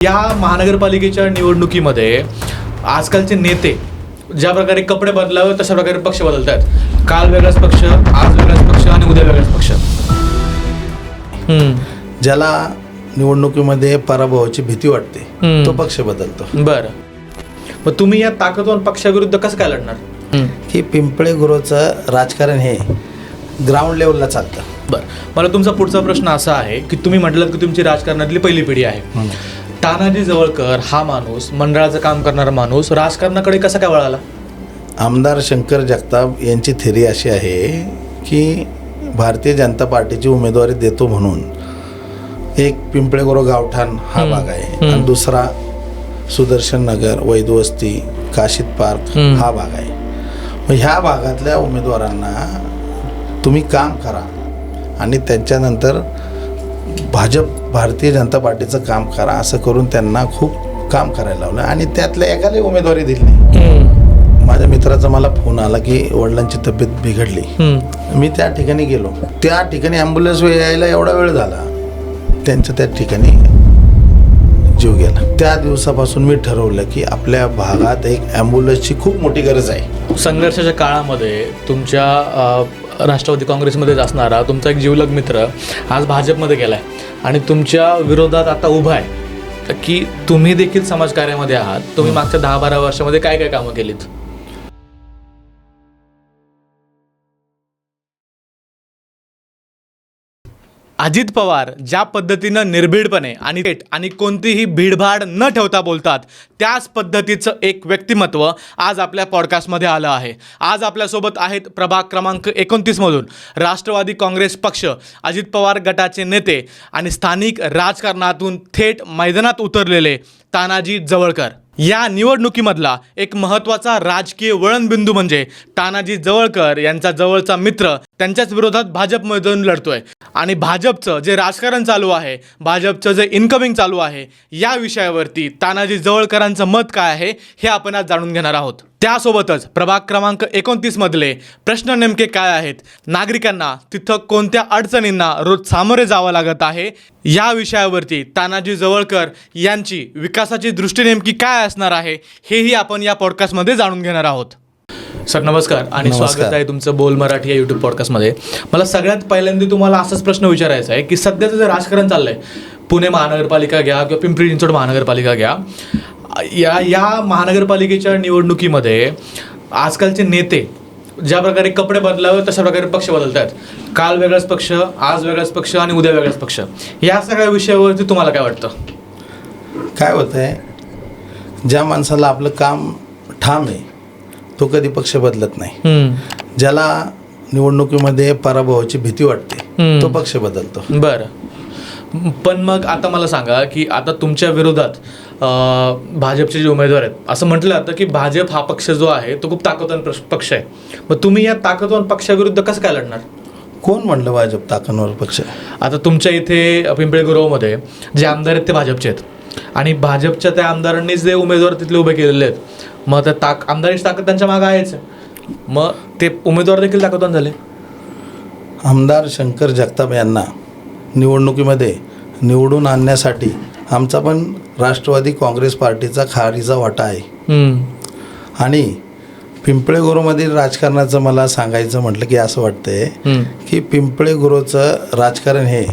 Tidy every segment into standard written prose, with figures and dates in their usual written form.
या महानगरपालिकेच्या निवडणुकीमध्ये आजकालचे नेते ज्या प्रकारे कपडे बदलावे तशा प्रकारे पक्ष बदलत आहेत. काल वेगळाच पक्ष, आज वेगळाच पक्ष आणि उद्या वेगळाच पक्ष. ज्याला निवडणुकीमध्ये पराभवाची भीती वाटते तो पक्ष बदलतो. बरं, मग तुम्ही या ताकदवान पक्षाविरुद्ध कसं काय लढणार? की पिंपळे गुरुचं राजकारण हे ग्राउंड लेवलला चालतं. बरं, मला तुमचा पुढचा प्रश्न असा आहे की तुम्ही म्हटलं की तुमची राजकारणातली पहिली पिढी आहे. तानाजी जवळकर हा माणूस, मंडळाचं काम करणारा माणूस, राजकारणाकडे कसा काय वळाला? आमदार शंकर जगताप यांची थेरी अशी आहे की भारतीय जनता पार्टीची उमेदवारी देतो म्हणून एक पिंपळे गुरु गावठाण हा भाग आहे आणि दुसरा सुदर्शन नगर, वैदवस्ती, काशीद पार्क हा भाग आहे. मग ह्या भागातल्या उमेदवारांना तुम्ही काम करा आणि त्याच्यानंतर भारतीय जनता पार्टीचं काम करा असं करून त्यांना खूप काम करायला लावलं आणि त्यातल्या एकाला उमेदवारी दिली नाही. माझ्या मित्राचा मला फोन आला की वडिलांची तब्येत बिघडली. मी त्या ठिकाणी गेलो. त्या ठिकाणी ॲम्ब्युलन्स यायला एवढा वेळ झाला, त्यांचं त्या ठिकाणी जीव गेला. त्या दिवसापासून मी ठरवलं की आपल्या भागात एक ॲम्ब्युलन्सची खूप मोठी गरज आहे. संघर्षाच्या काळामध्ये तुमच्या राष्ट्रवादी काँग्रेसमध्येच असणारा तुमचा एक जीवलग मित्र आज भाजपमध्ये गेला आहे आणि तुमच्या विरोधात आता उभा आहे की तुम्ही देखील समाजकार्यामध्ये आहात. तुम्ही मागच्या 10-12 वर्षामध्ये काय काय कामं केलीत? अजित पवार ज्या पद्धतीनं निर्भीडपणे आणि थेट आणि कोणतीही भीडभाड न ठेवता बोलतात, त्याच पद्धतीचं एक व्यक्तिमत्व आज आपल्या पॉडकास्टमध्ये आलं आहे. आज आपल्यासोबत आहेत प्रभाग क्रमांक 29मधून राष्ट्रवादी काँग्रेस पक्ष, अजित पवार गटाचे नेते आणि स्थानिक राजकारणातून थेट मैदानात उतरलेले तानाजी जवळकर. या निवडणुकीमधला एक महत्त्वाचा राजकीय वळणबिंदू म्हणजे तानाजी जवळकर यांचा जवळचा मित्र त्यांच्याच विरोधात भाजपमधून लढतोय आणि भाजपचं जे राजकारण चालू आहे, भाजपचं जे इनकमिंग चालू आहे, या विषयावरती तानाजी जवळकरांचं मत काय आहे हे आपण आज जाणून घेणार आहोत. त्यासोबतच प्रभाग क्रमांक 29 मधले प्रश्न नेमके काय आहेत, नागरिकांना तिथं कोणत्या अडचणींना रोज सामोरे जावं लागत आहे, या विषयावरती तानाजी जवळकर यांची विकासाची दृष्टी नेमकी काय असणार आहे हेही आपण या पॉडकास्टमध्ये जाणून घेणार आहोत. सर नमस्कार आणि स्वागत आहे तुमचं बोल मराठी या यूट्यूब पॉडकास्टमध्ये. मला सगळ्यात पहिल्यांदा तुम्हाला असाच प्रश्न विचारायचा आहे की सध्याचं जे राजकारण चाललंय, पुणे महानगरपालिका घ्या किंवा पिंपरी चिंचवड महानगरपालिका घ्या, या महानगरपालिकेच्या निवडणुकीमध्ये आजकालचे नेते ज्या प्रकारे कपडे बदलावे तशा प्रकारे पक्ष बदलत आहेत. काल वेगळाच पक्ष, आज वेगळाच पक्ष आणि उद्या वेगळाच पक्ष. या सगळ्या विषयावरती तुम्हाला काय वाटतं? काय होतं आहे, ज्या माणसाला आपलं काम ठाम आहे तो कधी पक्ष बदलत नाही. ज्याला निवडणुकीमध्ये पराभवाची भीती वाटते तो पक्ष बदलतो. बरं, पण मग आता मला सांगा की आता तुमच्या विरोधात भाजपचे जे उमेदवार आहेत, असं म्हटलं जातं की भाजप हा पक्ष जो आहे तो खूप ताकदवान पक्ष आहे. मग तुम्ही या ताकदवान पक्षाविरुद्ध कसं काय लढणार? कोण म्हणलं भाजप ताकदवान पक्ष? आता तुमच्या इथे पिंपळे गुरवमध्ये जे आमदार आहेत ते भाजपचे आहेत आणि भाजपच्या त्या आमदारांनी जे उमेदवार तिथले उभे केलेले आहेत, मग त्या आमदारांची ताकद त्यांच्या मागं आहेच, मग ते उमेदवार देखील ताकदवान झाले. आमदार शंकर जगताप यांना निवडणुकीमध्ये निवडून आणण्यासाठी आमचा पण राष्ट्रवादी काँग्रेस पार्टीचा खारीचा वाटा आहे. आणि पिंपळे गुरुमधील राजकारणाचं मला सांगायचं म्हटलं की असं वाटतंय की पिंपळे गुरुचं राजकारण हे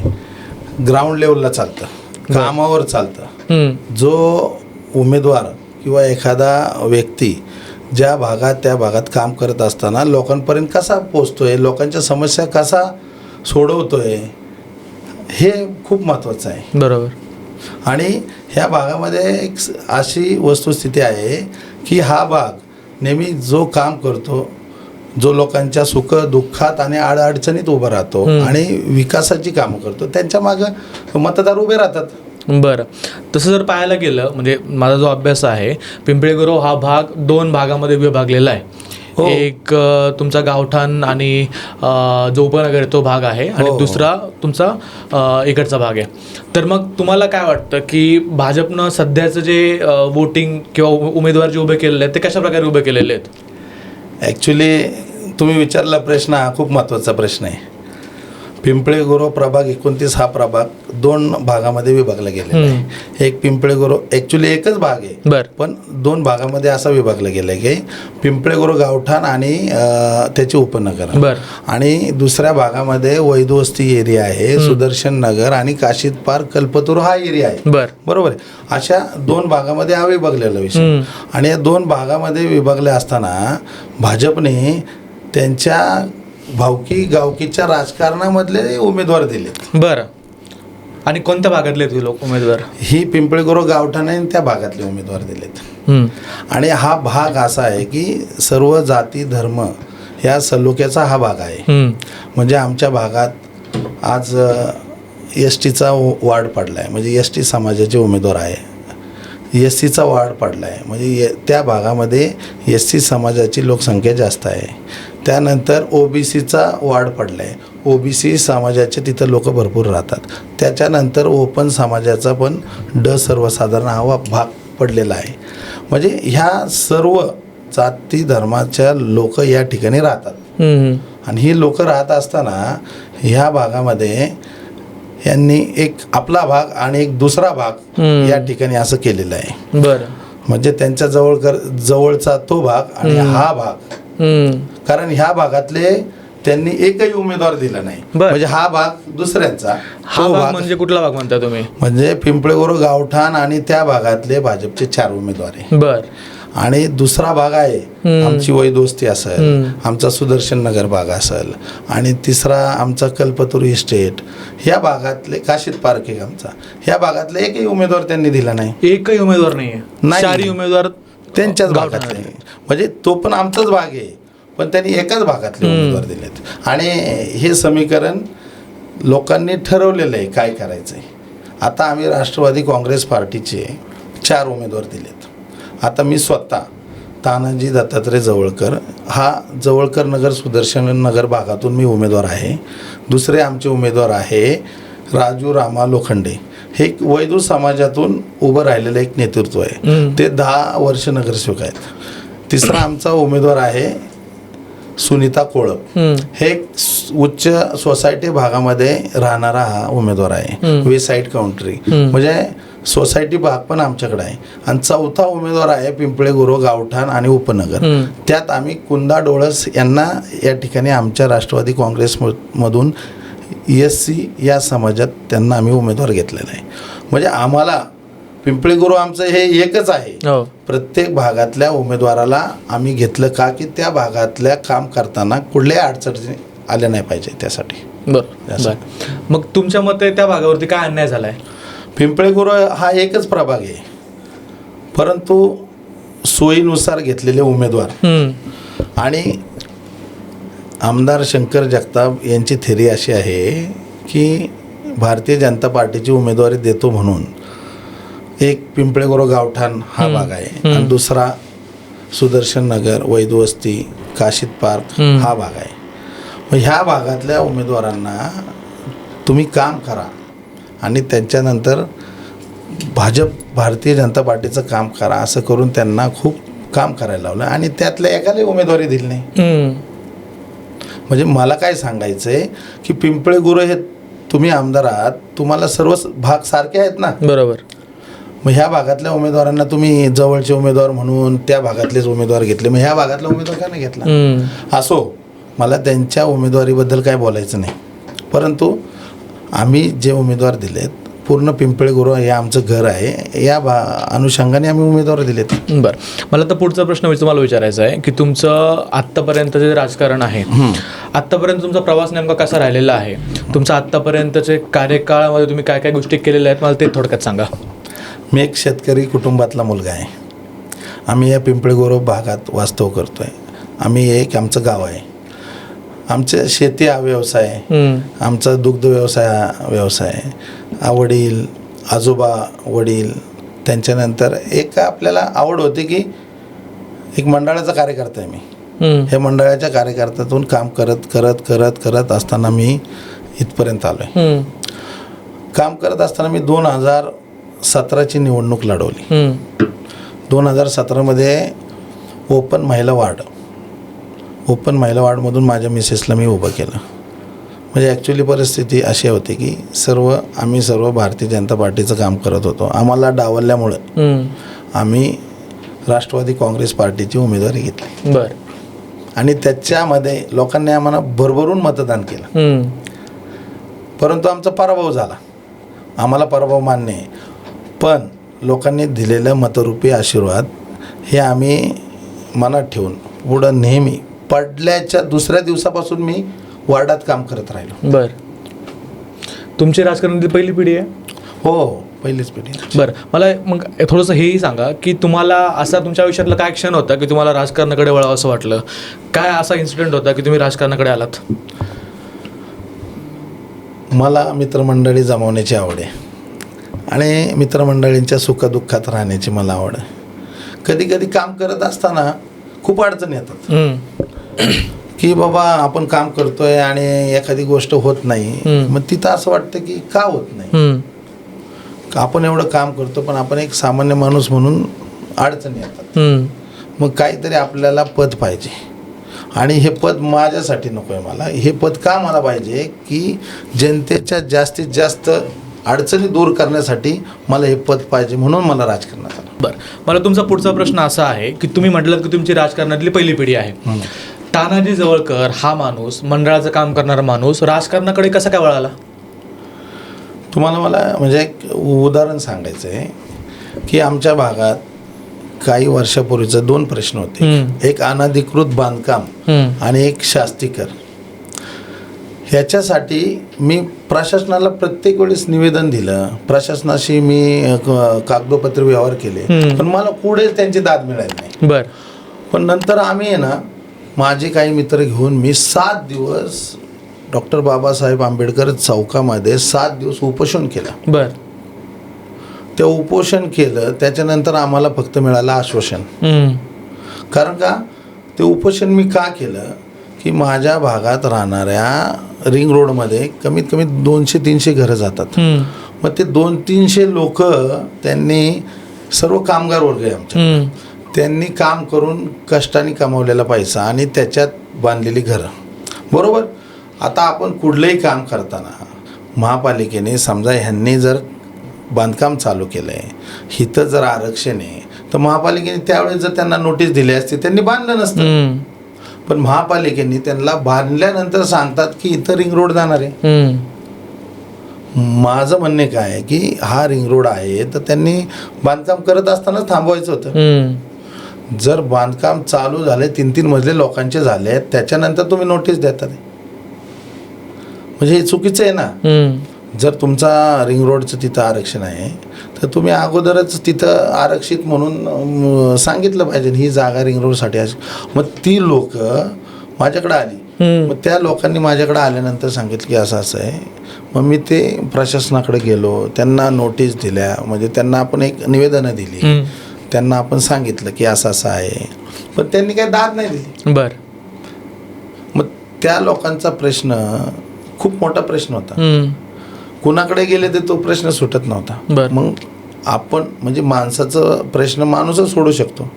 ग्राउंड लेवलला चालतं, कामावर चालतं. जो उमेदवार किंवा एखादा व्यक्ती ज्या भागात त्या भागात काम करत असताना लोकांपर्यंत कसा पोचतोय, लोकांच्या समस्या कसा सोडवतोय, हे खूप महत्त्वाचं आहे. बरोबर. आणि ह्या भागामध्ये एक अशी वस्तुस्थिती आहे की हा भाग नेहमी जो काम करतो, जो लोकांच्या सुख दुःखात आणि अडचणीत उभं राहतो आणि विकासाची कामं करतो, त्यांच्या मागं मतदार उभे राहतात. बरं, तसं जर पाहायला गेलं म्हणजे माझा जो अभ्यास आहे, पिंपळे गुरव हा भाग 2 भागामध्ये विभागलेला आहे. एक तुमचा गावठाण आणि जो उपनगर आहे तो भाग आहे आणि दुसरा तुमचा इकडचा भाग आहे. तर मग तुम्हाला काय वाटतं की भाजपनं सध्याचं जे वोटिंग किंवा उमेदवार जे उभे केलेले आहेत ते कशा प्रकारे उभे केलेले आहेत? ॲक्च्युली तुम्ही विचारला प्रश्न हा खूप महत्त्वाचा प्रश्न आहे. पिंपळे गुरव प्रभाग 29 हा प्रभाग 2 भागामध्ये विभागला गेलेला आहे. एक पिंपळे गुरव ॲक्च्युली एकच भाग आहे, बर पण 2 भागामध्ये असा विभागला गेला आहे की पिंपळे गुरव गावठाण आणि त्याचे उपनगर, बर आणि दुसऱ्या भागामध्ये वैदवस्ती एरिया आहे, सुदर्शन नगर आणि काशीद पार्क कल्पतरू हा एरिया आहे. बर बरोबर आहे. अशा 2 भागामध्ये हा विभागलेला विषय, आणि या 2 भागामध्ये विभागले असताना भाजपने त्यांच्या भावकी गावकीच्या राजकारणामधले उमेदवार दिले. बर आणि कोणत्या भागातले आहेत लोक उमेदवार? ही पिंपळे गुरव गावठाण आणि त्या भागातले उमेदवार दिलेत. आणि हा भाग असा आहे की सर्व जाती धर्म ह्या सलोख्याचा हा भाग आहे. म्हणजे आमच्या भागात आज एस टीचा वाढ पडला आहे, म्हणजे एस टी समाजाचे उमेदवार आहे. एस सीचा वाढ पडला आहे, म्हणजे त्या भागामध्ये एस सी समाजाची लोकसंख्या जास्त आहे. त्यानंतर OBCचा वाढ पडला आहे, OBC समाजाचे तिथं लोक भरपूर राहतात. त्याच्यानंतर ओपन समाजाचा पण सर्वसाधारण हा भाग पडलेला आहे. म्हणजे ह्या सर्व जाती धर्माच्या लोक या ठिकाणी राहतात. आणि ही लोक राहत असताना ह्या भागामध्ये यांनी एक आपला भाग आणि एक दुसरा भाग या ठिकाणी असं केलेलं आहे. बरं, म्हणजे त्यांच्या जवळचा तो भाग आणि हा भाग, कारण ह्या भागातले त्यांनी एकही उमेदवार दिला नाही. म्हणजे हा भाग दुसऱ्यांचा, हा भाग म्हणजे कुठला भाग म्हणता तुम्ही? म्हणजे पिंपळे गुरव गावठाण आणि त्या भागातले भाजपचे 4 उमेदवार आहे. बर, आणि दुसरा भाग आहे आमची वैदोस्ती असेल, आमचा सुदर्शन नगर भाग असेल, आणि तिसरा आमचा कल्पतरू इस्टेट, ह्या भागातले काशीद पार्क आहे आमचा, ह्या भागातले एकही उमेदवार त्यांनी दिला नाही. एकही उमेदवार नाहीये, 4 उमेदवार त्यांच्याच भागातले. म्हणजे तो पण आमचाच भाग आहे, पण त्यांनी एकाच भागातले उमेदवार दिलेत. आणि हे समीकरण लोकांनी ठरवलेलं आहे काय करायचं आहे. आता आम्ही राष्ट्रवादी काँग्रेस पार्टीचे 4 उमेदवार दिलेत. आता मी स्वतः तानाजी दत्तात्रय जवळकर, हा जवळकर नगर सुदर्शन नगर भागातून मी उमेदवार आहे. दुसरे आमचे उमेदवार आहे राजू रामा लोखंडे, हे एक वैदू समाजातून उभं राहिलेलं एक नेतृत्व आहे, ते 10 वर्ष नगरसेवक आहेत. तिसरा आमचा उमेदवार आहे सुनीता कोळप, हे उच्च सोसायटी भागामध्ये राहणारा हा उमेदवार आहे, वे साईड काउंट्री, म्हणजे सोसायटी भाग पण आमच्याकडे आहे. आणि चौथा उमेदवार आहे पिंपळे गुरव गावठाण आणि उपनगर, त्यात आम्ही कुंदा डोळस यांना या ठिकाणी आमच्या राष्ट्रवादी काँग्रेसमधून SC या समाजात त्यांना आम्ही उमेदवार घेतलेला आहे. म्हणजे आम्हाला पिंपळे गुरव आमचं हे एकच आहे. प्रत्येक भागातल्या उमेदवाराला आम्ही घेतलं का की त्या भागातल्या काम करताना कुठल्याही अडचणी आल्या नाही पाहिजे त्यासाठी. बरं, मग तुमच्या मते त्या भागावरती काय अन्याय झालाय? पिंपळे गुरव हा एकच प्रभाग आहे, परंतु सोयीनुसार घेतलेले उमेदवार. आणि आमदार शंकर जगताप यांची थेरी अशी आहे की भारतीय जनता पार्टीची उमेदवारी देतो म्हणून एक पिंपळे गुरव गावठाण हा भाग आहे, आणि दुसरा सुदर्शन नगर, वैदवस्ती, काशीद पार्क हा भाग आहे. मग ह्या भागातल्या उमेदवारांना तुम्ही काम करा आणि त्याच्यानंतर भारतीय जनता पार्टीचं काम करा असं करून त्यांना खूप काम करायला लावलं, आणि त्यातल्या एकालाही उमेदवारी दिली नाही. म्हणजे मला काय सांगायचं आहे की पिंपळे गुरव हे तुम्ही आमदार आहात, तुम्हाला सर्व भाग सारखे आहेत ना, बरोबर. मग ह्या भागातल्या उमेदवारांना तुम्ही जवळचे उमेदवार म्हणून त्या भागातलेच उमेदवार घेतले, मग ह्या भागातला उमेदवार का नाही घेतला? असो, मला त्यांच्या उमेदवारीबद्दल काय बोलायचं नाही, परंतु आम्ही जे उमेदवार दिलेत पूर्ण पिंपळे गुरव हे आमचं घर आहे, या अनुषंगाने आम्ही उमेदवार दिलेत. बरं, मला तर पुढचा प्रश्न तुम्हाला विचारायचा आहे की तुमचं आत्तापर्यंत जे राजकारण आहे, आत्तापर्यंत तुमचा प्रवास नेमका कसा राहिलेला आहे? तुमचा आत्तापर्यंतचे कार्यकाळामध्ये तुम्ही काय काय गोष्टी केलेल्या आहेत, मला ते थोडक्यात सांगा. मी एक शेतकरी कुटुंबातला मुलगा आहे. आम्ही या पिंपळे गुरव भागात वास्तव करतो आहे. आम्ही एक आमचं गाव आहे, आमचं शेती हा व्यवसाय आहे, आमचा दुग्ध व्यवसाय वडील आजोबा वडील, त्यांच्यानंतर एक आपल्याला आवड होती की एक मंडळाचा कार्यकर्ता आहे मी. हे मंडळाच्या कार्यकर्त्यातून काम करत करत करत करत असताना मी इथपर्यंत आलो आहे. काम करत असताना मी 2017ची निवडणूक लढवली. 2017मध्ये ओपन महिला वार्डमधून माझ्या मिसेसला मी उभं केलं. म्हणजे ॲक्च्युली परिस्थिती अशी होती की आम्ही सर्व भारतीय जनता पार्टीचं काम करत होतो. आम्हाला डावलल्यामुळं आम्ही राष्ट्रवादी काँग्रेस पार्टीची उमेदवारी घेतली. बर. आणि त्याच्यामध्ये लोकांनी आम्हाला भरभरून मतदान केलं. परंतु आमचा पराभव झाला. आम्हाला पराभव मान्य आहे, पण लोकांनी दिलेलं मतरूपी आशीर्वाद हे आम्ही मनात ठेवून पुढं नेहमी पडल्याच्या दुसऱ्या दिवसापासून मी वार्डात काम करत राहिलो. बर. तुमची राजकारणातली पहिली पिढी आहे? हो, पहिलीच पिढी. बरं, मला मग थोडंसं हेही सांगा की तुम्हाला असा तुमच्या आयुष्यातला काय क्षण होता की तुम्हाला राजकारणाकडे वळावं असं वाटलं? काय असा इन्सिडेंट होता की तुम्ही राजकारणाकडे आलात? मला मित्रमंडळी जमवण्याची आवड आहे आणि मित्रमंडळींच्या सुखदुःखात राहण्याची मला आवड आहे. कधी कधी काम करत असताना खूप अडचणी येतात की बाबा आपण काम करतोय आणि एखादी गोष्ट होत नाही. मग तिथं असं वाटतं की का होत नाही. आपण एवढं काम करतो पण आपण एक सामान्य माणूस म्हणून अडचणी येतात. मग काहीतरी आपल्याला पद पाहिजे आणि हे पद माझ्यासाठी नको आहे. मला हे पद का मला पाहिजे की जनतेच्या जास्तीत जास्त अडचणी दूर करण्यासाठी मला हे पद पाहिजे, म्हणून मला राजकारणात आलं. बरं, मला तुमचा पुढचा प्रश्न असा आहे की तुम्ही म्हटलं की तुमची राजकारणातली पहिली पिढी आहे. तानाजी जवळकर हा माणूस, मंडळाचं काम करणारा माणूस, राजकारणाकडे कसा काय वळाला? तुम्हाला मला म्हणजे एक उदाहरण सांगायचं आहे की आमच्या भागात काही वर्षापूर्वीचे 2 प्रश्न होते. एक अनधिकृत बांधकाम आणि एक शास्तीकर. ह्याच्यासाठी मी प्रशासनाला प्रत्येक वेळेस निवेदन दिलं, प्रशासनाशी मी कागदोपत्री व्यवहार केले, पण मला पुढे त्यांची दाद मिळाली नाही. बर. पण नंतर आम्ही आहे ना, माझे काही मित्र घेऊन मी 7 दिवस डॉक्टर बाबासाहेब आंबेडकर चौकामध्ये 7 दिवस उपोषण केलं. बर. ते उपोषण केलं, त्याच्यानंतर आम्हाला फक्त मिळालं आश्वासन. कारण का ते उपोषण मी का केलं की माझ्या भागात राहणाऱ्या रिंग रोडमध्ये कमीत कमी 200-300 घरं जातात. मग ते 200-300 लोक, त्यांनी सर्व कामगार वर्ग आहे आमच्या, त्यांनी काम करून कष्टाने कमावलेला पैसा आणि त्याच्यात बांधलेली घरं. बरोबर. आता आपण कुठलंही काम करताना महापालिकेने समजा ह्यांनी जर बांधकाम चालू केलं आहे, हिथं जर आरक्षण आहे, तर महापालिकेने त्यावेळेस जर त्यांना नोटीस दिली असती त्यांनी बांधलं नसतं. पण महापालिकेने त्यांना बांधल्यानंतर सांगतात की इथं रिंग रोड जाणार आहे. माझं म्हणणे काय आहे की हा रिंग रोड आहे तर त्यांनी बांधकाम करत असतानाच थांबवायचं होतं. जर बांधकाम चालू झाले, 3-3 मजले लोकांचे झाले, त्याच्यानंतर तुम्ही नोटीस देतात, म्हणजे हे चुकीचं आहे ना. जर तुमचा रिंग रोडचं तिथं आरक्षण आहे तर तुम्ही अगोदरच तिथं आरक्षित म्हणून सांगितलं पाहिजे ही जागा रिंग रोडसाठी आहे. मग ती लोक माझ्याकडे आली. मग त्या लोकांनी माझ्याकडे आल्यानंतर सांगितलं की असं असं आहे. मग मी ते प्रशासनाकडे गेलो, त्यांना नोटीस दिल्या, म्हणजे त्यांना आपण एक निवेदनं दिली, त्यांना आपण सांगितलं की असं असं आहे, पण त्यांनी काही दाद नाही दिली. बर. मग त्या लोकांचा प्रश्न खूप मोठा प्रश्न होता. कुणाकडे गेले तर तो प्रश्न सुटत नव्हता. मग आपण म्हणजे माणसाचा प्रश्न माणूसच सोडू शकतो.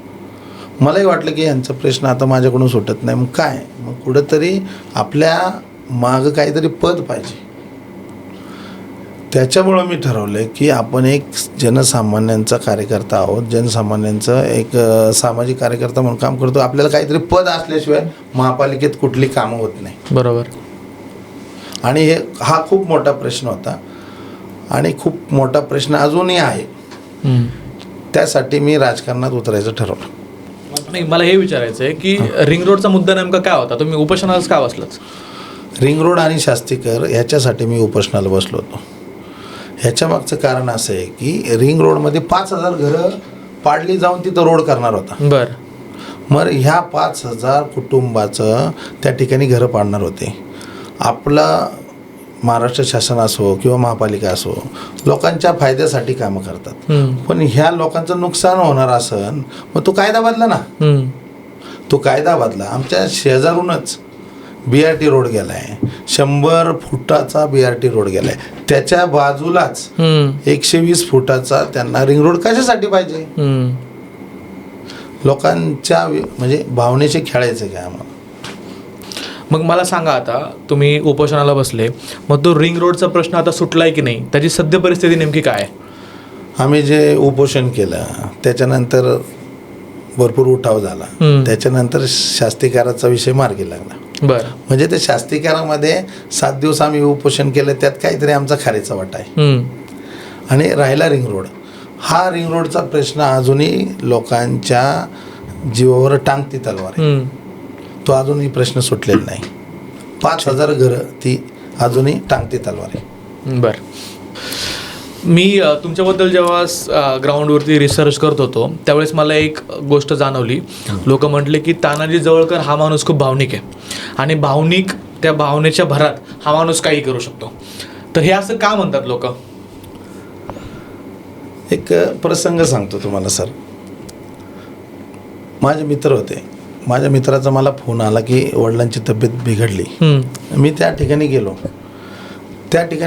मलाही वाटलं की यांचा प्रश्न आता माझ्याकडून सुटत नाही, मग काय, मग कुठंतरी आपल्या मागं काहीतरी पद पाहिजे. त्याच्यामुळं मी ठरवलं की आपण एक जनसामान्यांचा कार्यकर्ता आहोत, जनसामान्यांचं एक सामाजिक कार्यकर्ता म्हणून काम करतो. आपल्याला काहीतरी पद असल्याशिवाय महापालिकेत कुठली कामं होत नाही. बरोबर. आणि हा खूप मोठा प्रश्न होता आणि खूप मोठा प्रश्न अजूनही आहे. त्यासाठी मी राजकारणात उतरायचं ठरवलं. नाही, मला हे विचारायचं आहे की रिंग रोडचा मुद्दा नेमका काय होता? तुम्ही उपोषणालाच का बसलाच? रिंग रोड आणि शास्तीकर ह्याच्यासाठी मी उपोषणाला बसलो होतो. ह्याच्या मागचं कारण असं आहे की रिंग रोडमध्ये 5,000 घरं पाडली जाऊन तिथं रोड करणार होता. बरं. मग ह्या 5,000 कुटुंबाचं त्या ठिकाणी घरं पाडणार होते. आपला महाराष्ट्र शासन असो किंवा महापालिका असो, लोकांच्या फायद्यासाठी कामं करतात. पण ह्या लोकांचं नुकसान होणार असन, मग तो कायदा बदला ना. तो कायदा बदला. आमच्या शेजारूनच BRT रोड गेला आहे, 100 फुटाचा BRT रोड गेला आहे. त्याच्या बाजूलाच 120 फुटाचा त्यांना रिंग रोड कशासाठी पाहिजे? लोकांच्या म्हणजे भावनेशी खेळायचं काय आम्हाला? मग मला सांगा, आता तुम्ही उपोषणाला बसले, मग तो रिंग रोडचा प्रश्न आता सुटलाय की नाही, त्याची सद्य परिस्थिती नेमकी काय आहे? आम्ही जे उपोषण केलं त्याच्यानंतर भरपूर उठाव झाला. त्याच्यानंतर शास्तीकाराचा विषय मार्गी लागला. बरं. म्हणजे ते शास्तीकारामध्ये 7 दिवस आम्ही उपोषण केलं, त्यात काहीतरी आमचा खारीचा वाटा आहे. आणि राहिला रिंग रोड. हा रिंग रोडचा प्रश्न अजूनही लोकांच्या जीवावर टांगती तलवार आहे. तो अजूनही प्रश्न सुटलेला नाही. 5,000 घरं ती अजूनही टांगती तलवार आहे. बरं. मी तुमच्याबद्दल जेव्हा ग्राउंडवरती रिसर्च करत होतो त्यावेळेस मला एक गोष्ट जाणवली. लोक म्हटले की तानाजी जवळकर हा माणूस खूप भावनिक आहे आणि त्या भावनेच्या भरात हा माणूस काही करू शकतो. तर हे असं का म्हणतात लोक? एक प्रसंग सांगतो तुम्हाला सर. माझे मित्र होते. माझ्या मित्राचा मला फोन आला की वडिलांची तब्येत बिघडली. मी त्या ठिकाणी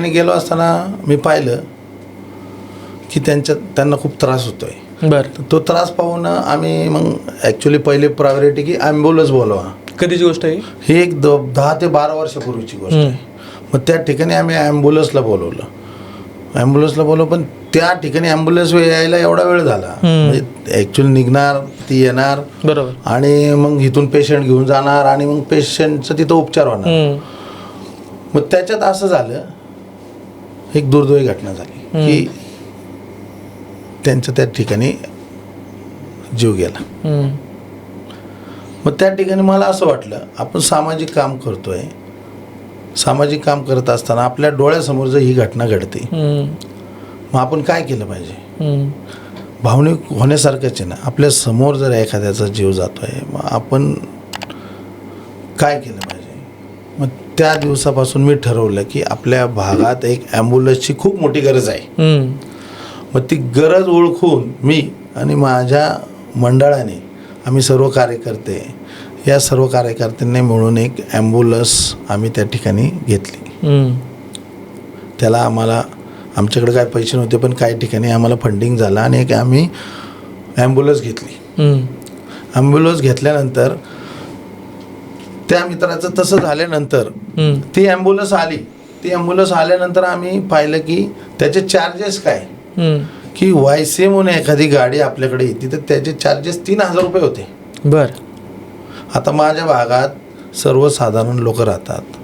गेलो असताना मी पाहिलं की त्यांना खूप त्रास होतो आहे. बरं. तो त्रास पाहून आम्ही मग ॲक्च्युली पहिले प्रायोरिटी की ॲम्ब्युलन्स बोलवा. कधीची गोष्ट आहे ही? एक 10 ते 12 वर्षापूर्वीची गोष्ट आहे. मग त्या ठिकाणी आम्ही ॲम्ब्युलन्सला बोलवलं, पण त्या ठिकाणी ॲम्ब्युलन्स यायला एवढा वेळ झाला. म्हणजे ॲक्च्युली निघणार, ती येणार, बरोबर, आणि मग इथून पेशंट घेऊन जाणार आणि मग पेशंटचं तिथं उपचार होणार. मग त्याच्यात असं झालं, एक दुर्दैवी घटना झाली की त्यांचं त्या ठिकाणी जीव गेला. मग त्या ठिकाणी मला असं वाटलं, आपण सामाजिक काम करतोय, सामाजिक काम करत असताना आपल्या डोळ्यासमोर जर ही घटना घडते, मग आपण काय केलं पाहिजे? भावनिक होण्यासारखंच आहे ना. आपल्या समोर जर एखाद्याचा जीव जातोय, मग आपण काय केलं पाहिजे? मग त्या दिवसापासून मी ठरवलं की आपल्या भागात एक ॲम्ब्युलन्सची खूप मोठी गरज आहे. मग ती गरज ओळखून मी आणि माझ्या मंडळाने, आम्ही सर्व कार्यकर्ते, या सर्व कार्यकर्त्यांनी मिळून एक ॲम्ब्युलन्स आम्ही त्या ठिकाणी घेतली. त्याला आमच्याकडे काय पैसे नव्हते, पण काही ठिकाणी आम्हाला फंडिंग झालं आणि एक आम्ही ॲम्ब्युलन्स घेतली. ॲम्ब्युलन्स घेतल्यानंतर त्या मित्राचं तसं झाल्यानंतर ती ॲम्ब्युलन्स आली. ती ॲम्ब्युलन्स आल्यानंतर आम्ही पाहिलं की त्याचे चार्जेस काय, की वायसे म्हणून एखादी गाडी आपल्याकडे येते तर त्याचे चार्जेस 3,000 रुपये होते. बरं. आता माझ्या भागात सर्वसाधारण लोक राहतात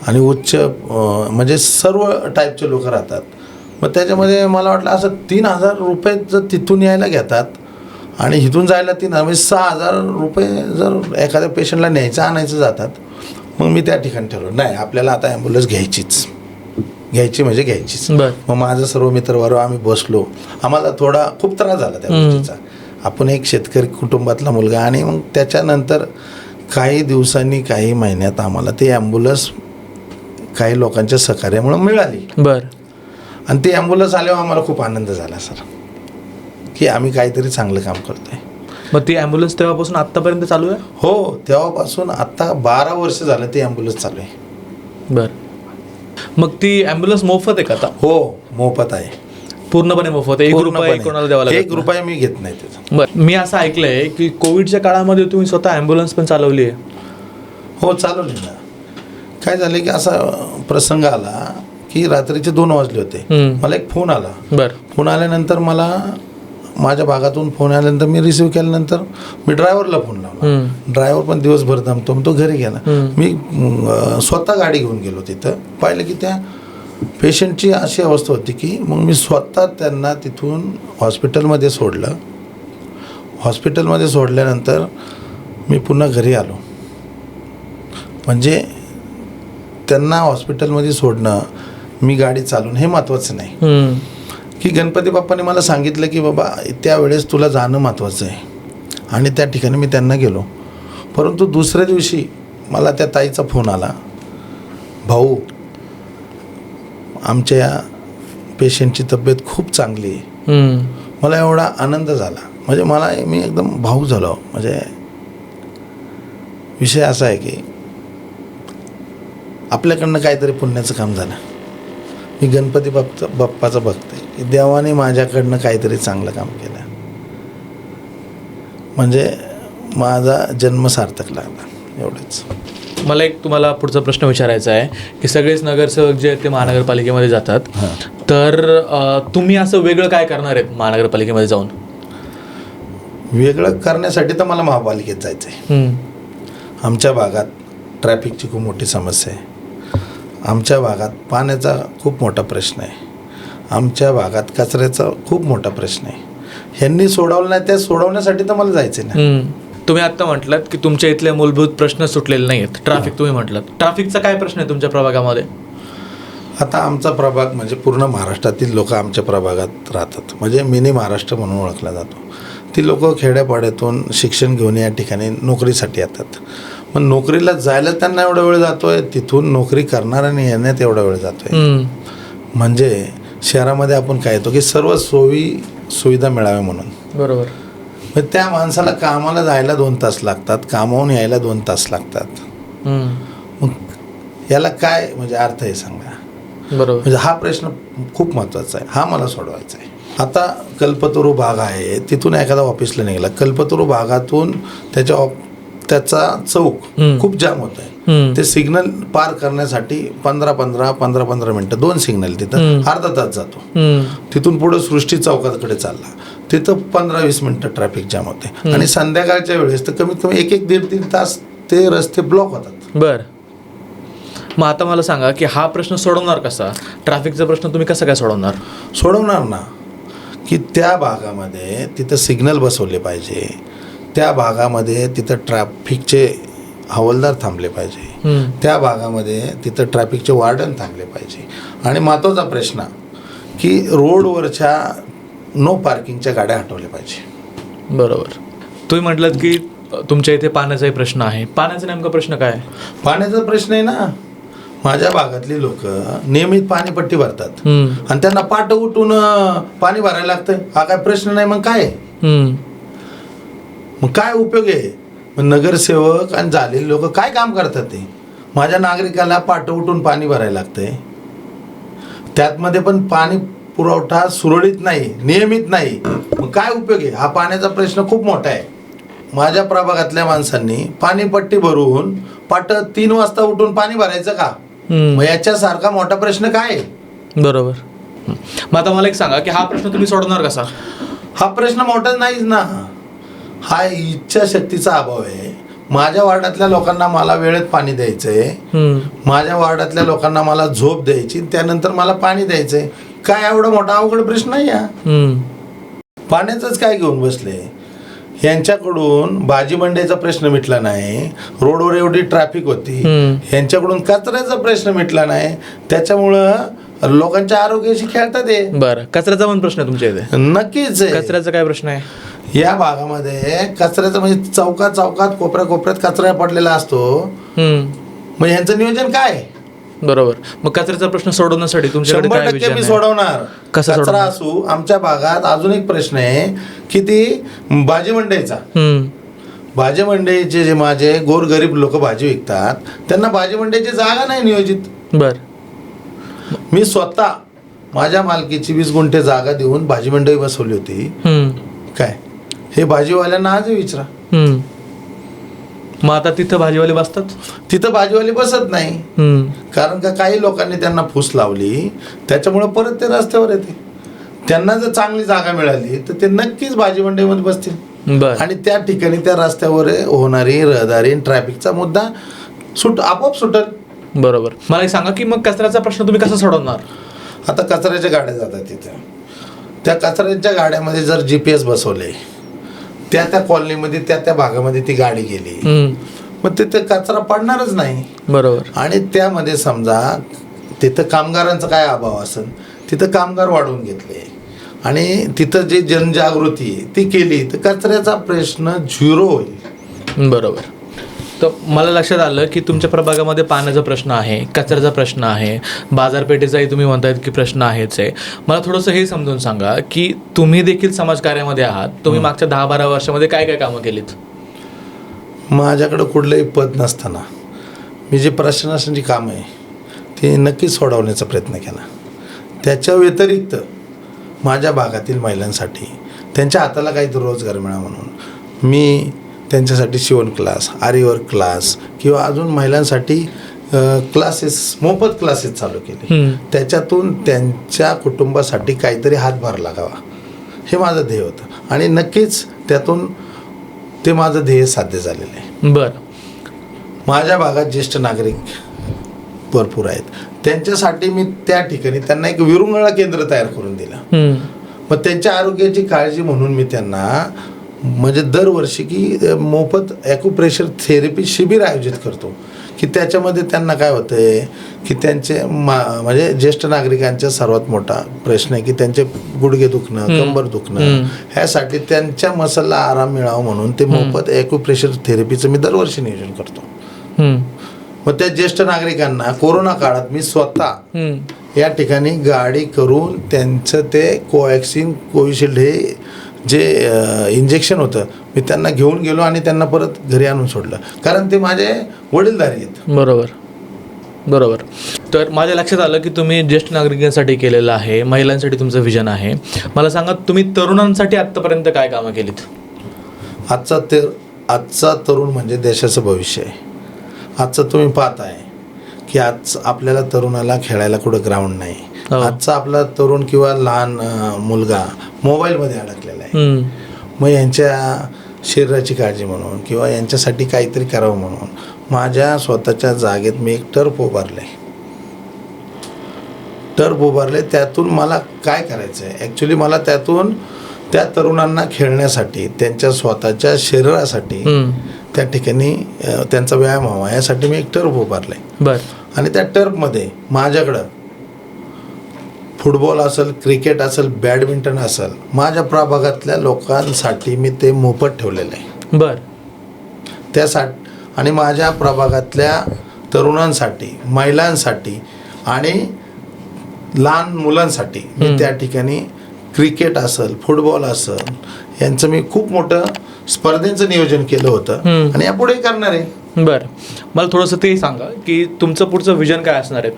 आणि उच्च म्हणजे सर्व टाईपचे लोक राहतात. मग त्याच्यामध्ये मला वाटलं असं 3,000 रुपये जर तिथून यायला घेतात आणि इथून जायला 3,000 म्हणजे 6,000 रुपये जर एखाद्या पेशंटला न्यायचं आणायचं जातात. मग मी त्या ठिकाणी ठरवलं, नाही आपल्याला आता ॲम्ब्युलन्स घ्यायचीच. मग माझं सर्व मित्रवर्ग आम्ही बसलो. आम्हाला खूप त्रास झाला त्या गोष्टीचा. आपण एक शेतकरी कुटुंबातला मुलगा, आणि मग त्याच्यानंतर काही दिवसांनी, काही महिन्यात आम्हाला ती ॲम्ब्युलन्स काही लोकांच्या सहकार्यामुळे मिळाली. बरं. आणि ती ॲम्ब्युलन्स आल्यावर आम्हाला खूप आनंद झाला सर, की आम्ही काहीतरी चांगलं काम करतोय. मग ती ॲम्ब्युलन्स तेव्हापासून आत्तापर्यंत चालू आहे? हो, तेव्हापासून आत्ता 12 वर्ष झालं ती ॲम्ब्युलन्स चालू आहे. बरं. मग ती ॲम्ब्युलन्स मोफत आहे का आता? हो, मोफत आहे, पूर्णपणे मोफत आहे. 1 रुपया कोणाला द्यावा लागेल? 1 रुपया मी घेत नाही त्याचा. बरं. मी असं ऐकलंय की कोविडच्या काळामध्ये तुम्ही स्वतः ॲम्ब्युलन्स पण चालवली आहे? हो, चालवली ना. काय झालं की असा प्रसंग आला की रात्रीचे 2 वाजले होते. मला एक फोन आला. बरं. फोन आल्यानंतर मला माझ्या भागातून फोन आल्यानंतर मी रिसिव्ह केल्यानंतर मी ड्रायव्हरला फोन लावला. ड्रायव्हर पण दिवसभर दमतो, तो घरी गेला. मी स्वतः गाडी घेऊन गेलो. तिथं पाहिलं की त्या पेशंटची अशी अवस्था होती की मग मी स्वतः त्यांना तिथून हॉस्पिटलमध्ये सोडलं. हॉस्पिटलमध्ये सोडल्यानंतर मी पुन्हा घरी आलो. म्हणजे त्यांना हॉस्पिटलमध्ये सोडणं, मी गाडी चालवून, हे महत्त्वाचं नाही. की गणपती बाप्पाने मला सांगितलं की बाबा त्यावेळेस तुला जाणं महत्त्वाचं आहे, आणि त्या ठिकाणी मी त्यांना गेलो. परंतु दुसऱ्या दिवशी मला त्या ताईचा फोन आला, भाऊ आमच्या या पेशंटची तब्येत खूप चांगली आहे. मला एवढा आनंद झाला, म्हणजे मी एकदम भावूक झालो. म्हणजे विषय असा आहे की आपल्याकडनं काहीतरी पुण्याचं काम झालं. मी गणपती बाप्पाचं बघतोय की देवाने माझ्याकडनं काहीतरी चांगलं काम केलं, म्हणजे माझा जन्म सार्थक लागला. एवढंच. मला एक तुम्हाला पुढचा प्रश्न विचारायचा आहे की सगळेच नगरसेवक जे आहेत ते महानगरपालिकेमध्ये जातात, तर तुम्ही असं वेगळं काय करणार आहेत महानगरपालिकेमध्ये जाऊन? वेगळं करण्यासाठी तर मला महापालिकेत जायचं आहे. आमच्या भागात ट्रॅफिकची खूप मोठी समस्या आहे. आमच्या भागात पाण्याचा खूप मोठा प्रश्न आहे. आमच्या भागात कचऱ्याचा खूप मोठा प्रश्न आहे. ह्यांनी सोडवलं नाही, त्या सोडवण्यासाठी तर मला जायचं ना. तुम्ही आत्ता म्हटलात की तुमच्या इथले मूलभूत प्रश्न सुटलेले नाही आहेत. ट्रॅफिक तुम्ही म्हटलात, ट्रॅफिकचा काय प्रश्न आहे तुमच्या प्रभागामध्ये? आता आमचा प्रभाग म्हणजे पूर्ण महाराष्ट्रातील लोक आमच्या प्रभागात राहतात. म्हणजे मिनी महाराष्ट्र म्हणून ओळखला जातो. ती लोक खेड्यापाड्यातून शिक्षण घेऊन या ठिकाणी नोकरीसाठी येतात. मग नोकरीला जायला त्यांना एवढा वेळ जातोय, तिथून नोकरी करणार आणि येण्यात एवढा वेळ जातोय. म्हणजे शहरामध्ये आपण काय येतो की सर्व सुविधा मिळाव्या म्हणून. बरोबर. मग त्या माणसाला कामाला जायला 2 तास लागतात, कामावून यायला 2 तास लागतात. मग याला काय म्हणजे अर्थ आहे सांगा? बरोबर. म्हणजे हा प्रश्न खूप महत्त्वाचा आहे, हा मला सोडवायचा आहे. आता कल्पतरू भाग आहे, तिथून एखादा ऑफिसला निघाला, कल्पतरू भागातून त्याचा चौक खूप जाम होत आहे. ते सिग्नल पार करण्यासाठी 15 मिनटं 2 सिग्नल तिथं अर्धा तास जातो. तिथून पुढे सृष्टी चौकाकडे चालला, तिथं 15-20 मिनटं ट्रॅफिक जाम होते. आणि संध्याकाळच्या वेळेस तर कमीत कमी 1-1.5 तास ते रस्ते ब्लॉक होतात. बरं. मग आता मला सांगा की हा प्रश्न सोडवणार कसा? ट्रॅफिकचा प्रश्न तुम्ही कसा काय सोडवणार? सोडवणार ना की त्या भागामध्ये तिथं सिग्नल बसवले पाहिजे, त्या भागामध्ये तिथं ट्रॅफिकचे हवालदार थांबले पाहिजे, त्या भागामध्ये तिथं ट्रॅफिकचे वार्डन थांबले पाहिजे. आणि महत्त्वाचा प्रश्न की रोडवरच्या नो पार्किंगच्या गाड्या हटवल्या पाहिजे. बरोबर. तुम्ही म्हटलं की तुमच्या इथे पाण्याचाही प्रश्न आहे. पाण्याचा नेमका प्रश्न काय आहे? पाण्याचा प्रश्न आहे ना, माझ्या भागातली लोक नियमित पाणीपट्टी भरतात आणि त्यांना पाट उठून पाणी भरायला लागतं. हा काय प्रश्न नाही, मग काय मग काय उपयोग आहे? मग नगरसेवक आणि झालेले लोक काय काम करतात? ते माझ्या नागरिकाला पाट उठून पाणी भरायला लागतंय, त्यातमध्ये पण पाणी पुरवठा सुरळीत नाही, नियमित नाही. मग काय उपयोग आहे? हा पाण्याचा प्रश्न खूप मोठा आहे. माझ्या प्रभागातल्या माणसांनी पाणीपट्टी भरून पाट 3 वाजता उठून पाणी भरायचं का? मग याच्यासारखा मोठा प्रश्न काय आहे? बरोबर. मग आता मला एक सांगा की हा प्रश्न तुम्ही सोडवणार कसा? हा प्रश्न मोठा नाहीच ना, हा इच्छाशक्तीचा अभाव आहे. माझ्या वार्डातल्या लोकांना मला वेळेत पाणी द्यायचंय, माझ्या वार्डातल्या लोकांना मला झोप द्यायची, त्यानंतर मला पाणी द्यायचंय. काय एवढा मोठा अवघड प्रश्न नाही या पाण्याचंच काय घेऊन बसले? यांच्याकडून भाजी मंडईचा प्रश्न मिटला नाही, रोडवर एवढी ट्रॅफिक होती, यांच्याकडून कचऱ्याचा प्रश्न मिटला नाही, त्याच्यामुळं लोकांच्या आरोग्याशी खेळतात. ते बरं. कचऱ्याचा पण प्रश्न तुमच्या इथे? नक्कीच आहे. कचऱ्याचा काय प्रश्न आहे? या भागामध्ये कचऱ्याचा म्हणजे चौकात कोपऱ्यात कचरा पडलेला असतो. मग यांचं नियोजन काय? बरोबर. मग कचऱ्याचा प्रश्न सोडवण्यासाठी तुमच्याकडे काय 100% विचार मी आहे? सोडवणार. कसं कचरा सोडवणार? असू. आमच्या भागात अजून एक प्रश्न आहे की ती भाजी मंडईचा. भाजी मंडईचे जे माझे गोरगरीब लोक भाजी विकतात, त्यांना भाजी मंडईची जागा नाही नियोजित. बर. मी स्वतः माझ्या मालकीची 20 गुंठे जागा देऊन भाजी मंडई बसवली होती. काय हे भाजीवाल्यांना आजही विचारा. मग आता तिथं भाजीवाले बसतात? तिथं भाजीवाले बसत नाही, कारण का काही लोकांनी त्यांना फूस लावली, त्याच्यामुळे परत ते रस्त्यावर येते. त्यांना जर चांगली जागा मिळाली तर ते नक्कीच भाजी मंडईमध्ये बसतील. आणि त्या ठिकाणी त्या रस्त्यावर होणारी रहदारी ट्रॅफिकचा मुद्दा आपोआप सुटेल. बरोबर. मला एक सांगा की मग कचऱ्याचा प्रश्न तुम्ही कसा सोडवणार? आता कचऱ्याच्या गाड्या जातात तिथे, त्या कचऱ्याच्या गाड्यामध्ये जर GPS बसवले, त्या कॉलनीमध्ये त्या भागामध्ये ती गाडी गेली, मग तिथे कचरा पडणारच नाही. बरोबर. आणि त्यामध्ये समजा तिथं कामगारांचा काय अभाव असेल, तिथं कामगार वाढवून घेतले आणि तिथं जे जनजागृती ती केली तर कचऱ्याचा प्रश्न 0 होईल. बरोबर. तर मला लक्षात आलं की तुमच्या प्रभागामध्ये पाण्याचा प्रश्न आहे, कचऱ्याचा प्रश्न आहे, बाजारपेठेचाही तुम्ही म्हणतायत की प्रश्न आहेच आहे. मला थोडंसं हे समजून सांगा की तुम्ही देखील समाजकार्यामध्ये आहात. तुम्ही मागच्या 10-12 वर्षामध्ये काय काय कामं केलीत? माझ्याकडं कुठलंही पद नसताना मी जे प्रशासनाची कामं आहे ते नक्कीच सोडवण्याचा प्रयत्न केला. त्याच्या व्यतिरिक्त माझ्या भागातील महिलांसाठी त्यांच्या हाताला काहीतरी रोजगार मिळावा म्हणून मी त्यांच्यासाठी शिवण क्लास, आरीवर्क क्लास किंवा अजून महिलांसाठी क्लासेस, मोफत क्लासेस चालू केले. त्याच्यातून त्यांच्या कुटुंबासाठी काहीतरी हातभार लागावा हे माझं ध्येय होतं आणि नक्कीच त्यातून ते माझं ध्येय साध्य झालेलं आहे. बरं. माझ्या भागात ज्येष्ठ नागरिक भरपूर आहेत, त्यांच्यासाठी मी त्या ठिकाणी त्यांना एक विरंगुळा केंद्र तयार करून दिलं. मग त्यांच्या आरोग्याची काळजी म्हणून मी त्यांना म्हणजे दरवर्षी की मोफत ॲक्युप्रेशर थेरपी शिबिर आयोजित करतो की त्याच्यामध्ये त्यांना काय होतं आहे की त्यांचे म्हणजे ज्येष्ठ नागरिकांचा सर्वात मोठा प्रश्न आहे की त्यांचे गुडघे दुखणं, कंबर दुखणं, ह्यासाठी त्यांच्या मसलला आराम मिळावा म्हणून ते मोफत ॲक्युप्रेशर थेरपीचं मी दरवर्षी नियोजन करतो. मग त्या ज्येष्ठ नागरिकांना कोरोना काळात मी स्वतः या ठिकाणी गाडी करून त्यांचं ते कोवॅक्सिन, कोविशिल्ड हे जे इंजेक्शन होतं मी त्यांना घेऊन गेलो आणि त्यांना परत घरी आणून सोडलं, कारण ते माझे वडीलधारी आहेत. बरोबर. तर माझ्या लक्षात आलं की तुम्ही ज्येष्ठ नागरिकांसाठी केलेलं आहे, महिलांसाठी तुमचं विजन आहे. मला सांगा, तुम्ही तरुणांसाठी आत्तापर्यंत काय कामं केलीत? आजचा तरुण म्हणजे देशाचं भविष्य आहे. आजचं तुम्ही पाहत आहे की आज आपल्याला तरुणाला खेळायला कुठं ग्राउंड नाही. आजचा आपला तरुण किंवा लहान मुलगा मोबाईलमध्ये अडकलेला आहे. मग यांच्या शरीराची काळजी म्हणून किंवा यांच्यासाठी काहीतरी करावं म्हणून माझ्या स्वतःच्या जागेत मी एक टर्फ उभारले. त्यातून मला काय करायचं आहे, ॲक्च्युली मला त्यातून त्या तरुणांना खेळण्यासाठी, त्यांच्या स्वतःच्या शरीरासाठी त्या ठिकाणी त्यांचा व्यायाम व्हावा यासाठी मी एक टर्फ उभारलं आहे. आणि त्या टर्फमध्ये माझ्याकडं फुटबॉल असेल, क्रिकेट असेल, बॅडमिंटन असेल, माझ्या प्रभागातल्या लोकांसाठी मी ते मोफत ठेवलेलं आहे. त्यासाठी आणि माझ्या प्रभागातल्या तरुणांसाठी, महिलांसाठी आणि लहान मुलांसाठी मी त्या ठिकाणी क्रिकेट असेल, फुटबॉल असेल, यांचं मी खूप मोठं स्पर्धेचं नियोजन केलं होतं आणि यापुढे करणार आहे. बरं. मला थोडंसं ते सांगा की तुमचं पुढचं विजन काय असणार आहे?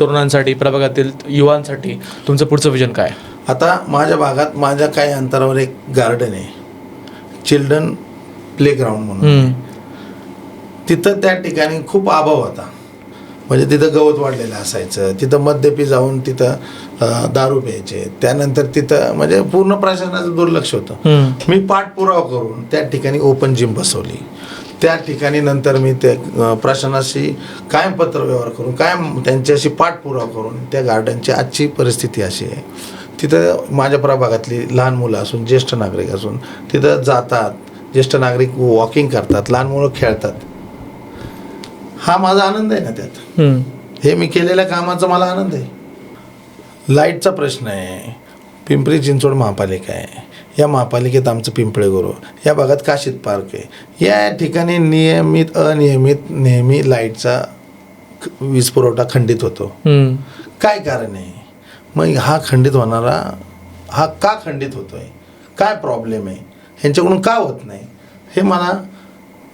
तरुणांसाठी, प्रभागातील युवांसाठी तुमचं पुढचं विजन काय? आता माझ्या भागात माझ्या काही अंतरावर एक गार्डन आहे, चिल्ड्रन प्लेग्राऊंड म्हणून. तिथं त्या ठिकाणी खूप अभाव होता, म्हणजे तिथं गवत वाढलेलं असायचं, तिथं मद्यपी जाऊन तिथं दारू प्यायचे, त्यानंतर तिथं म्हणजे पूर्ण प्रशासनाचं दुर्लक्ष होतं. मी पाठपुरावा करून त्या ठिकाणी ओपन जिम बसवली. त्या ठिकाणी नंतर मी ते प्रशासनाशी कायम पत्रव्यवहार करून, कायम त्यांच्याशी पाठपुरावा करून त्या गार्डनची आजची परिस्थिती अशी आहे, तिथं माझ्या प्रभागातली लहान मुलं असून, ज्येष्ठ नागरिक असून तिथं जातात. ज्येष्ठ नागरिक वॉकिंग करतात, लहान मुलं खेळतात. हा माझा आनंद आहे ना त्यात. हे मी केलेल्या कामाचा मला आनंद आहे. लाईटचा प्रश्न आहे, पिंपरी चिंचवड महापालिका आहे, या महापालिकेत आमचं पिंपळे गुरु, या भागात काशीद पार्क आहे, या ठिकाणी नियमित अनियमित नेहमी लाईटचा वीज पुरवठा खंडित होतो. काय कारण आहे? मग हा खंडित होणारा हा का खंडित होतो आहे, काय प्रॉब्लेम आहे, ह्यांच्याकडून का होत नाही, हे मला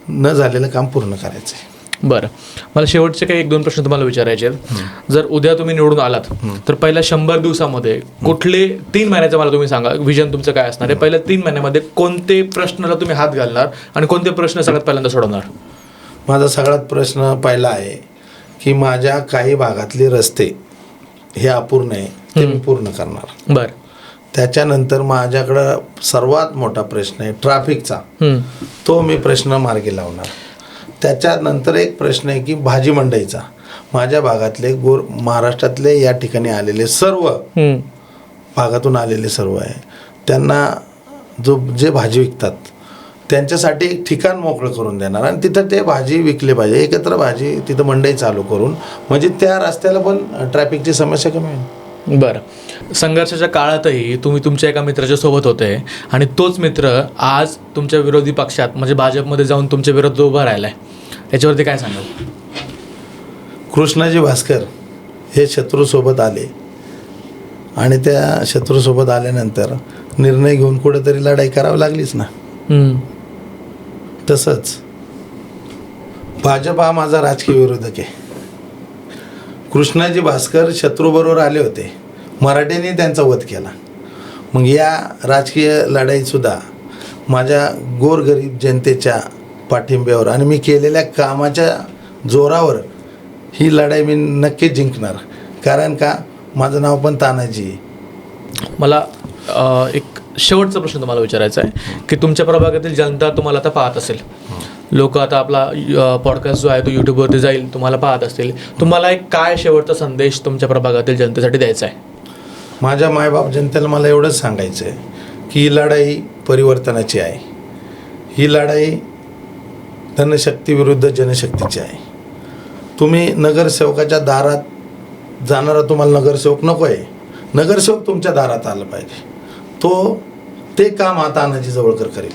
न झालेलं काम पूर्ण करायचं आहे. बरं. मला शेवटचे काही 1-2 प्रश्न तुम्हाला विचारायचे आहेत. जर उद्या तुम्ही निवडून आलात तर पहिल्या 100 दिवसामध्ये कुठले 3 महिन्याचं मला तुम्ही सांगा विजन तुमचं काय असणार आहे? पहिल्या 3 महिन्यामध्ये कोणते प्रश्नाला तुम्ही हात घालणार आणि कोणते प्रश्न सगळ्यात पहिल्यांदा सोडवणार? माझा सगळ्यात प्रश्न पहिला आहे की माझ्या काही भागातले रस्ते हे अपूर्ण आहे, ते मी पूर्ण करणार. बरं. त्याच्यानंतर माझ्याकडं सर्वात मोठा प्रश्न आहे ट्रॅफिकचा, तो मी प्रश्न मार्गी लावणार. त्याच्यानंतर एक प्रश्न आहे की भाजी मंडईचा. माझ्या भागातले महाराष्ट्रातले या ठिकाणी आलेले सर्व भागातून आलेले सर्व आहे, त्यांना जे भाजी विकतात त्यांच्यासाठी एक ठिकाण मोकळं करून देणार आणि तिथं ते भाजी विकले पाहिजे, एकत्र भाजी तिथं मंडई चालू करून, म्हणजे त्या रस्त्याला पण ट्रॅफिकची समस्या कमी होईल. बरं. संघर्षाच्या काळातही तुम्ही तुमच्या एका मित्राच्या सोबत होते आणि तोच मित्र आज तुमच्या विरोधी पक्षात म्हणजे भाजपमध्ये जाऊन तुमच्या विरोधात उभा राहिला आहे, याच्यावरती काय सांगाल? कृष्णाजी भास्कर हे शत्रूसोबत आले आणि त्या शत्रूसोबत आल्यानंतर निर्णय घेऊन कुठेतरी लढाई करावी लागलीच ना. तसंच भाजप हा माझा राजकीय विरोधक आहे. कृष्णाजी भास्कर शत्रूबरोबर आले होते, मराठ्यांनी त्यांचा वध केला. मग या राजकीय लढाईतसुद्धा माझ्या गोरगरीब जनतेच्या पाठिंब्यावर आणि मी केलेल्या कामाच्या जोरावर ही लढाई मी नक्कीच जिंकणार. कारण का माझं नाव पण तानाजी आहे. मला एक शेवटचा प्रश्न तुम्हाला विचारायचा आहे की तुमच्या प्रभागातील जनता तुम्हाला आता पाहत असेल, लोक आता आपला पॉडकास्ट जो आहे तो यूट्यूबवरती जाईल, तुम्हाला पाहत असतील. तुम्हाला एक काय शेवटचा संदेश तुमच्या प्रभागातील जनतेसाठी द्यायचा आहे? माझ्या मायबाप जनतेला मला एवढंच सांगायचं आहे की ही लढाई परिवर्तनाची आहे. ही लढाई धनशक्ती विरुद्ध जनशक्तीची आहे. तुम्ही नगरसेवकाच्या दारात जाणारा तुम्हाला नगरसेवक नको आहे. नगरसेवक तुमच्या दारात आला पाहिजे. ते काम आता तानाजी जवळकर करेल.